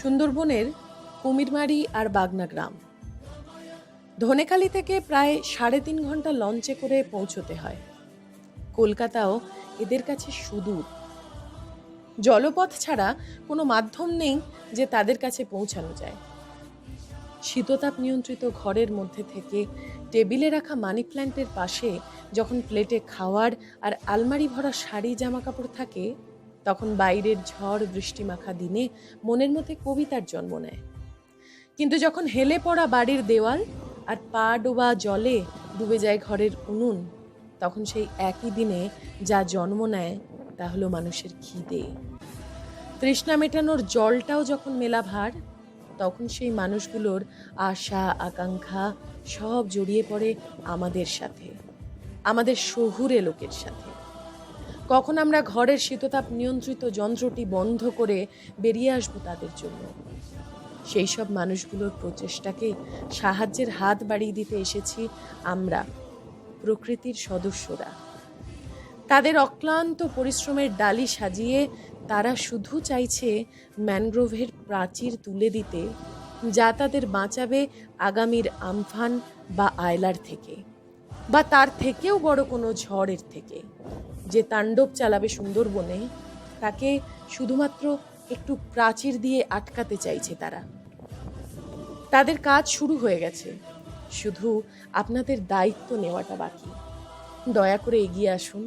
সুন্দরবনের কুমিরমারি আর বাগনা গ্রাম। ধনেখালি থেকে প্রায় 3.5 ঘন্টা লঞ্চে করে পৌঁছতে হয়। কলকাতাও এদের কাছে সুদূর। জলপথ ছাড়া কোনো মাধ্যম নেই যে তাদের কাছে পৌঁছানো যায়। শীততাপ নিয়ন্ত্রিত ঘরের মধ্যে থেকে টেবিলে রাখা মানি প্ল্যান্টের পাশে যখন প্লেটে খাওয়ার আর আলমারি ভরা শাড়ি জামা কাপড় থাকে, তখন বাইরের ঝড় বৃষ্টিমাখা দিনে মনের মধ্যে কবিতার জন্ম নেয়। কিন্তু যখন হেলে পড়া বাড়ির দেওয়াল আর পা ডোবা জলে ডুবে যায় ঘরের উনুন, তখন সেই একই দিনে যা জন্ম নেয় তা হলো মানুষের খিদে। তৃষ্ণা মেটানোর জলটাও যখন মেলা ভার, তখন সেই মানুষগুলোর আশা আকাঙ্ক্ষা সব জড়িয়ে পড়ে আমাদের সাথে, আমাদের শহুরে লোকের সাথে। কখন আমরা ঘরের শীততাপ নিয়ন্ত্রিত যন্ত্রটি বন্ধ করে বেরিয়ে আসবো তাদের জন্য। সেই সব মানুষগুলোর প্রচেষ্টাকে সাহায্যের হাত বাড়িয়ে দিতে এসেছি আমরা, প্রকৃতির সদস্যরা। তাদের অক্লান্ত পরিশ্রমের ডালি সাজিয়ে তারা শুধু চাইছে ম্যানগ্রোভের প্রাচীর তুলে দিতে, যা তাদের বাঁচাবে আগামীর আমফান বা আয়লার থেকে, বা তার থেকেও বড় কোনো ঝড়ের থেকে, যে তাণ্ডব চালাবে সুন্দরবনে। তাকে শুধুমাত্র একটু প্রাচীর দিয়ে আটকাতে চাইছে তারা। তাদের কাজ শুরু হয়ে গেছে, শুধু আপনাদের দায়িত্ব নেওয়াটা বাকি। দয়া করে এগিয়ে আসুন।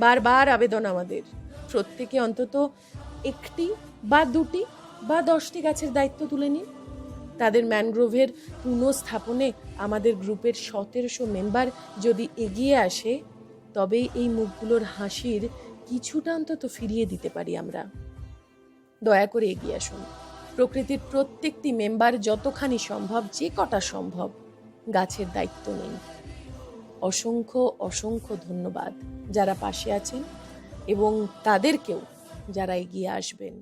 বারবার আবেদন আমাদের, প্রত্যেকে অন্তত 1টি বা 2টি বা 10টি গাছের দায়িত্ব তুলে নিন। তাদের ম্যানগ্রোভের পুনঃস্থাপনে আমাদের গ্রুপের 1700 মেম্বার যদি এগিয়ে আসে, তবেই এই মুখগুলোর হাসির কিছুটা অন্তত ফিরিয়ে দিতে পারি আমরা। দয়া করে এগিয়ে আসুন। প্রকৃতির প্রত্যেকটি মেম্বার যতখানি সম্ভব, যে কটা সম্ভব, গাছের দায়িত্ব নিন। অসংখ্য অসংখ্য ধন্যবাদ যারা পাশে আছেন, এবং তাদেরকেও যারা এগিয়ে আসবেন।